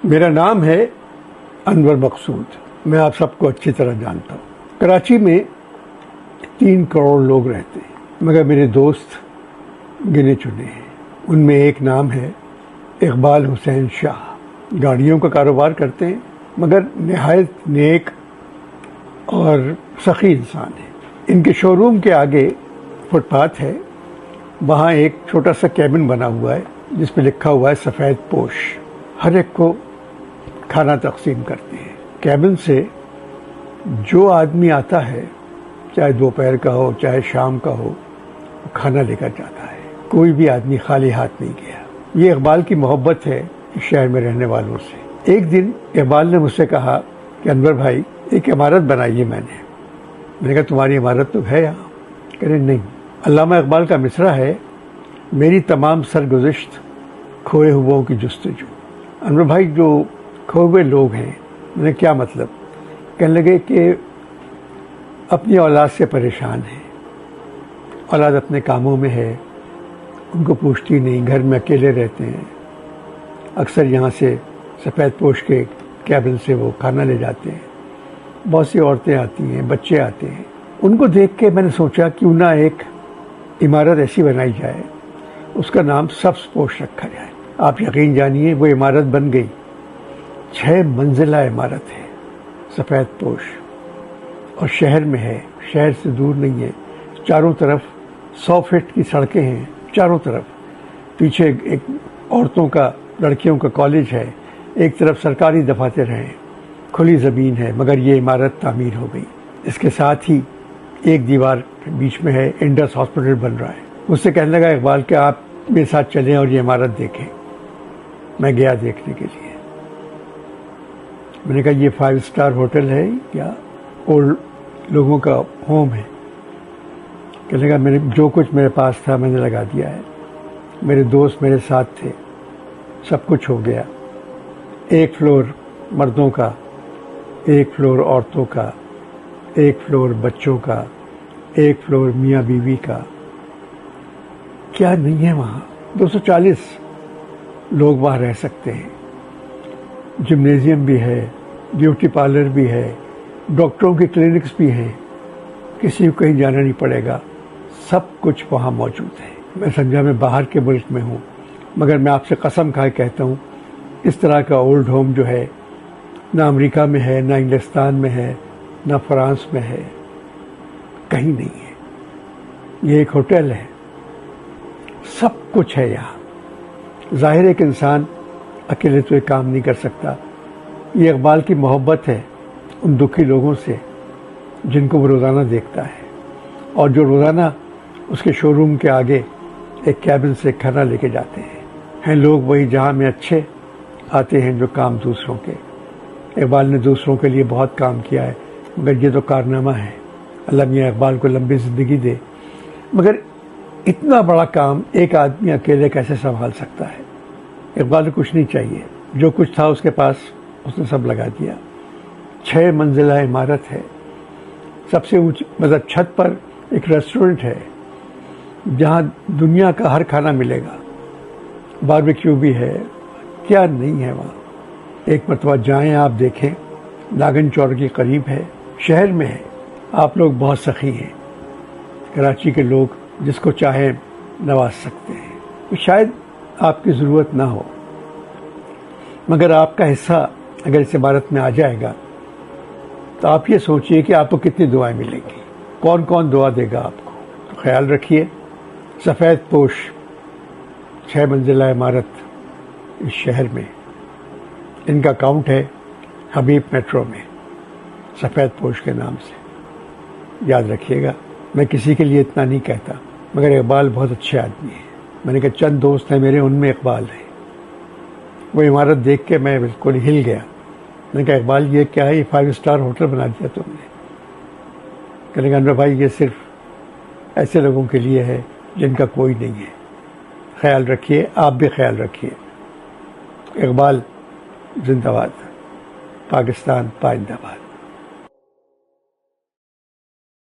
میرا نام ہے انور مقصود. میں آپ سب کو اچھی طرح جانتا ہوں. کراچی میں 3 کروڑ لوگ رہتے ہیں، مگر میرے دوست گنے چنے ہیں. ان میں ایک نام ہے اقبال حسین شاہ. گاڑیوں کا کاروبار کرتے ہیں، مگر نہایت نیک اور سخی انسان ہے. ان کے شو روم کے آگے فٹ پاتھ ہے. وہاں ایک چھوٹا سا کیبن بنا ہوا ہے جس پہ لکھا ہوا ہے سفید پوش. ہر ایک کو کھانا تقسیم کرتے ہیں. کیبن سے جو آدمی آتا ہے، چاہے دوپہر کا ہو چاہے شام کا ہو، وہ کھانا لے کر جاتا ہے. کوئی بھی آدمی خالی ہاتھ نہیں گیا. یہ اقبال کی محبت ہے اس شہر میں رہنے والوں سے. ایک دن اقبال نے مجھ سے کہا کہ انور بھائی ایک عمارت بنائی ہے میں نے کہا تمہاری عمارت تو ہے یہاں؟ کہہ رہے نہیں. علامہ اقبال کا مصرع ہے، میری تمام سرگزشت کھوئے ہواؤں کی جستجو. انور بھائی جو کھوئے ہوئے لوگ ہیں، میں نے کیا مطلب؟ کہنے لگے کہ اپنی اولاد سے پریشان ہیں، اولاد اپنے کاموں میں ہے، ان کو پوچھتی نہیں، گھر میں اکیلے رہتے ہیں. اکثر یہاں سے سفید پوش کے کیبن سے وہ کھانا لے جاتے ہیں. بہت سی عورتیں آتی ہیں، بچے آتے ہیں. ان کو دیکھ کے میں نے سوچا کیوں نہ ایک عمارت ایسی بنائی جائے، اس کا نام سبز پوش رکھا جائے. آپ یقین جانیے وہ عمارت بن گئی. 6 منزلہ عمارت ہے، سفید پوش، اور شہر میں ہے، شہر سے دور نہیں ہے. چاروں طرف 100 فٹ کی سڑکیں ہیں چاروں طرف. پیچھے ایک عورتوں کا، لڑکیوں کا کالج ہے، ایک طرف سرکاری دفاتر ہیں، کھلی زمین ہے. مگر یہ عمارت تعمیر ہو گئی. اس کے ساتھ ہی ایک دیوار بیچ میں ہے، انڈس ہاسپٹل بن رہا ہے. مجھ سے کہنے لگا اقبال کہ آپ میرے ساتھ چلیں اور یہ عمارت دیکھیں. میں گیا دیکھنے کے لیے. میں نے کہا یہ 5 اسٹار ہوٹل ہے یا اولڈ لوگوں کا ہوم ہے؟ کہنے لگا میں نے جو کچھ میرے پاس تھا میں نے لگا دیا ہے. میرے دوست میرے ساتھ تھے، سب کچھ ہو گیا. 1 فلور مردوں کا، 1 فلور عورتوں کا، 1 فلور بچوں کا، 1 فلور میاں بیوی کا. کیا نہیں ہے وہاں؟ 240 لوگ وہاں رہ سکتے ہیں. جمنیزیم بھی ہے، بیوٹی پارلر بھی ہے، ڈاکٹروں کی کلینکس بھی ہیں. کسی کو کہیں جانا نہیں پڑے گا. سب کچھ وہاں موجود ہے. میں سمجھا میں باہر کے ملک میں ہوں، مگر میں آپ سے قسم کھا کے کہتا ہوں اس طرح کا اولڈ ہوم جو ہے نہ امریکہ میں ہے، نہ انگلستان میں ہے، نہ فرانس میں ہے، کہیں نہیں ہے. یہ ایک ہوٹل ہے، سب کچھ ہے یہاں. ظاہر ہے کہ انسان اکیلے تو یہ کام نہیں کر سکتا. یہ اقبال کی محبت ہے ان دکھی لوگوں سے جن کو وہ روزانہ دیکھتا ہے، اور جو روزانہ اس کے شو روم کے آگے ایک کیبن سے کھانا لے کے جاتے ہیں. لوگ وہی جہاں میں اچھے آتے ہیں جو کام دوسروں کے. اقبال نے دوسروں کے لیے بہت کام کیا ہے، مگر یہ تو کارنامہ ہے. اللہ میاں اقبال کو لمبی زندگی دے. مگر اتنا بڑا کام ایک آدمی اکیلے کیسے سنبھال سکتا ہے؟ اقبال کو کچھ نہیں چاہیے، جو کچھ تھا اس کے پاس اس نے سب لگا دیا. 6 منزلہ عمارت ہے. سب سے اونچی مطلب چھت پر ایک ریسٹورنٹ ہے جہاں دنیا کا ہر کھانا ملے گا. باربیکیو بھی ہے. کیا نہیں ہے وہاں؟ ایک مرتبہ جائیں، آپ دیکھیں. ناگن چور کے قریب ہے، شہر میں ہے. آپ لوگ بہت سخی ہیں. کراچی کے لوگ جس کو چاہے نواز سکتے ہیں. تو شاید آپ کی ضرورت نہ ہو، مگر آپ کا حصہ اگر اس عمارت میں آ جائے گا تو آپ یہ سوچئے کہ آپ کو کتنی دعائیں ملیں گی، کون کون دعا دے گا آپ کو. تو خیال رکھیے. سفید پوش 6 منزلہ عمارت اس شہر میں. ان کا اکاؤنٹ ہے حبیب میٹرو میں، سفید پوش کے نام سے. یاد رکھیے گا. میں کسی کے لیے اتنا نہیں کہتا، مگر اقبال بہت اچھے آدمی ہیں. میں نے کہا چند دوست ہیں میرے، ان میں اقبال ہے. وہ عمارت دیکھ کے میں بالکل ہل گیا. میں نے کہا اقبال یہ کیا ہے؟ یہ 5 اسٹار ہوٹل بنا دیا تم نے. کہنے لگا انور بھائی یہ صرف ایسے لوگوں کے لیے ہے جن کا کوئی نہیں ہے. خیال رکھیے، آپ بھی خیال رکھیے. اقبال زندہ باد. پاکستان پائندہ باد.